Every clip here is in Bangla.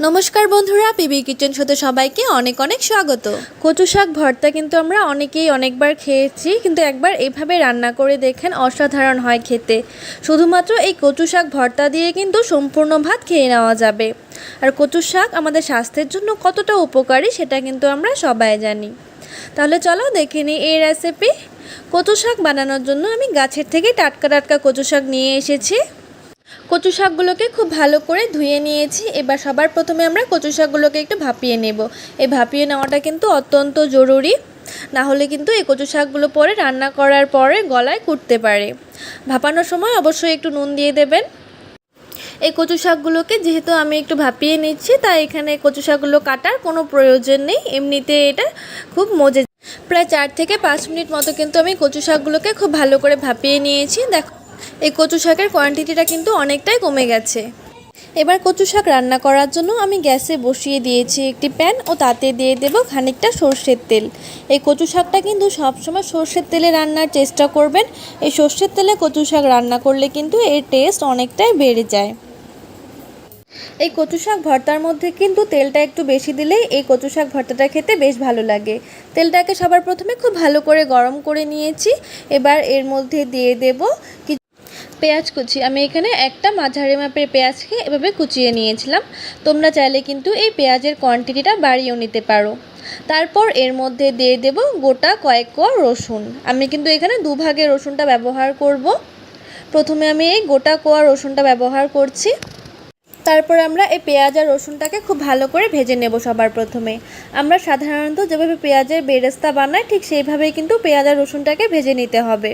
নমস্কার বন্ধুরা, পিবি কিচেন শোতে সবাইকে অনেক অনেক স্বাগত। কচু শাক ভর্তা কিন্তু আমরা অনেকেই অনেকবার খেয়েছি, কিন্তু একবার এইভাবে রান্না করে দেখেন, অসাধারণ হয় খেতে। শুধুমাত্র এই কচু শাক ভর্তা দিয়ে কিন্তু সম্পূর্ণ ভাত খেয়ে নেওয়া যাবে। আর কচু শাক আমাদের স্বাস্থ্যের জন্য কতটা উপকারী সেটা কিন্তু আমরা সবাই জানি। তাহলে চলো দেখে নিই এই রেসিপি। কচু শাক বানানোর জন্য আমি গাছের থেকে টাটকা টাটকা কচু শাক নিয়ে এসেছি। কচু শাকগুলোকে খুব ভালো করে ধুয়ে নিয়েছি। এবার সবার প্রথমে আমরা কচু শাকগুলোকে একটু ভাপিয়ে নেব। এই ভাপিয়ে নেওয়াটা কিন্তু অত্যন্ত জরুরি, না হলে কিন্তু এই কচু শাকগুলো পরে রান্না করার পরে গলায় কুটতে পারে। ভাপানোর সময় অবশ্যই একটু নুন দিয়ে দেবেন। এই কচু শাকগুলোকে যেহেতু আমি একটু ভাপিয়ে নিচ্ছি, তাই এখানে কচু শাকগুলো কাটার কোনো প্রয়োজন নেই, এমনিতে এটা খুব মজে। প্রায় 4 থেকে 5 মিনিট মতো কিন্তু আমি কচু শাকগুলোকে খুব ভালো করে ভাপিয়ে নিয়েছি। দেখো, এই কচু শাকের কোয়ান্টিটিটা কিন্তু অনেকটাই কমে গেছে। এবার কচু শাক রান্না করার জন্য আমি গ্যাসে বসিয়ে দিয়েছি একটি প্যান, ও তাতে দিয়ে দেব খানিকটা সর্ষের তেল। এই কচু শাকটা কিন্তু সবসময় সর্ষের তেলে রান্নার চেষ্টা করবেন। এই সর্ষের তেলে কচু শাক রান্না করলে কিন্তু এর টেস্ট অনেকটাই বেড়ে যায়। এই কচু শাক ভর্তার মধ্যে কিন্তু তেলটা একটু বেশি দিলেই এই কচু শাক ভর্তাটা খেতে বেশ ভালো লাগে। তেলটাকে সবার প্রথমে খুব ভালো করে গরম করে নিয়েছি। এবার এর মধ্যে দিয়ে দেব পেঁয়াজ কুচি। আমি এখানে একটা মাঝারি মাপের পেঁয়াজকে এভাবে কুচিয়ে নিয়েছিলাম। তোমরা চাইলে কিন্তু এই পেঁয়াজের কোয়ান্টিটিটা বাড়িয়েও নিতে পারো। তারপর এর মধ্যে দিয়ে দেব গোটা কয়েক কোয়া রসুন। আমি কিন্তু এখানে দুভাগে রসুনটা ব্যবহার করব। প্রথমে আমি এই গোটা কোয়া রসুনটা ব্যবহার করছি। তারপর আমরা এই পেঁয়াজ আর রসুনটাকে খুব ভালো করে ভেজে নেব। সবার প্রথমে আমরা সাধারণত যেভাবে পেঁয়াজের বেরেস্তা বানাই, ঠিক সেইভাবেই কিন্তু পেঁয়াজ আর রসুনটাকে ভেজে নিতে হবে।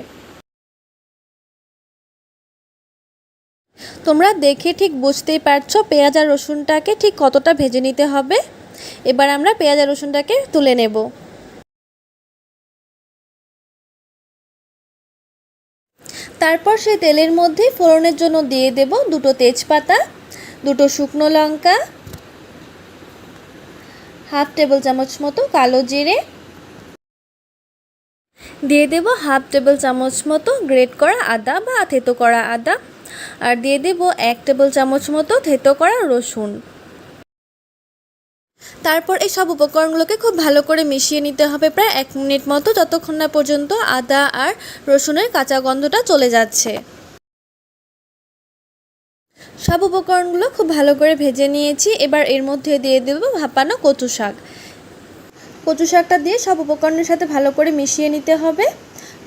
তোমরা দেখে ঠিক বুঝতেই পারছো পেঁয়াজ আর রসুনটাকে ঠিক কতটা ভেজে নিতে হবে। এবার আমরা পেঁয়াজ আর রসুনটাকে তুলে নেব। তারপর সেই তেলের মধ্যে ফোড়নের জন্য দিয়ে দেব 2টো তেজপাতা, 2টো শুকনো লঙ্কা, হাফ টেবিল চামচ মতো কালো জিরে, দিয়ে দেব হাফ টেবিল চামচ মতো গ্রেট করা আদা বা থেতো করা আদা, আর দিয়ে দেব 1 টেবিল চামচ মতো থেতো করা রসুন। তারপর এই সব উপকরণগুলোকে খুব ভালো করে মিশিয়ে নিতে হবে প্রায় 1 মিনিট মতো, যতক্ষণ না পর্যন্ত আদা আর রসুনের কাঁচা গন্ধটা চলে যাচ্ছে। সব উপকরণগুলো খুব ভালো করে ভেজে নিয়েছি। এবার এর মধ্যে দিয়ে দেব ভাপানো কচু শাক। কচু শাকটা দিয়ে সব উপকরণের সাথে ভালো করে মিশিয়ে নিতে হবে।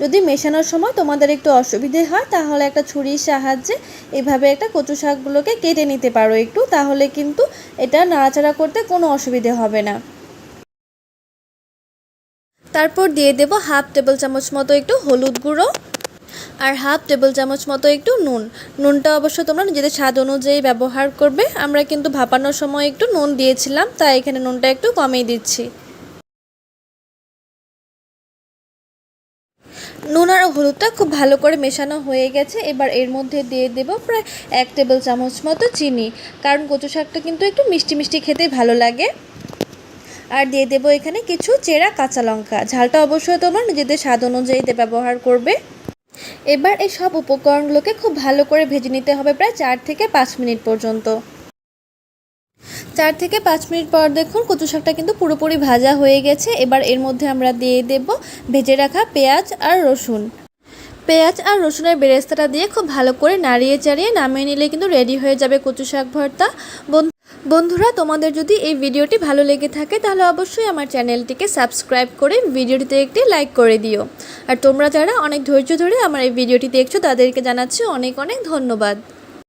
যদি মেশানোর সময় তোমাদের একটু অসুবিধে হয়, তাহলে একটা ছুরির সাহায্যে এভাবে একটা কচু শাকগুলোকে কেটে নিতে পারো একটু, তাহলে কিন্তু এটা নাড়াচাড়া করতে কোনো অসুবিধে হবে না। তারপর দিয়ে দেব হাফ টেবিল চামচ মতো একটু হলুদ গুঁড়ো আর হাফ টেবিল চামচ মতো একটু নুন। নুনটা অবশ্য তোমরা নিজেদের স্বাদ অনুযায়ী ব্যবহার করবে। আমরা কিন্তু ভাপানোর সময় একটু নুন দিয়েছিলাম, তাই এখানে নুনটা একটু কমিয়ে দিচ্ছি। নুন আর হলুদটা খুব ভালো করে মেশানো হয়ে গেছে। এবার এর মধ্যে দিয়ে দেব প্রায় 1 টেবিল চামচ মতো চিনি, কারণ কচু শাকটা কিন্তু একটু মিষ্টি মিষ্টি খেতে ভালো লাগে। আর দিয়ে দেব এখানে কিছু চেরা কাঁচা লঙ্কা। ঝালটা অবশ্যই তোমরা নিজেদের স্বাদ অনুযায়ী ব্যবহার করবে। এবার এই সব উপকরণগুলোকে খুব ভালো করে ভেজে নিতে হবে প্রায় 4 থেকে 5 মিনিট পর্যন্ত। 4 থেকে 5 মিনিট পর দেখুন কচু শাকটা কিন্তু পুরোপুরি ভাজা হয়ে গেছে। এবার এর মধ্যে আমরা দিয়ে দেব ভেজে রাখা পেঁয়াজ আর রসুন। পেঁয়াজ আর রসুনের বেরেস্তাটা দিয়ে খুব ভালো করে নাড়িয়ে চাড়িয়ে নামিয়ে নিলে কিন্তু রেডি হয়ে যাবে কচু শাক ভর্তা। বন্ধুরা, তোমাদের যদি এই ভিডিওটি ভালো লেগে থাকে, তাহলে অবশ্যই আমার চ্যানেলটিকে সাবস্ক্রাইব করে ভিডিওটিতে একটি লাইক করে দিও। আর তোমরা যারা অনেক ধৈর্য ধরে আমার এই ভিডিওটি দেখছো, তাদেরকে জানাচ্ছি অনেক অনেক ধন্যবাদ।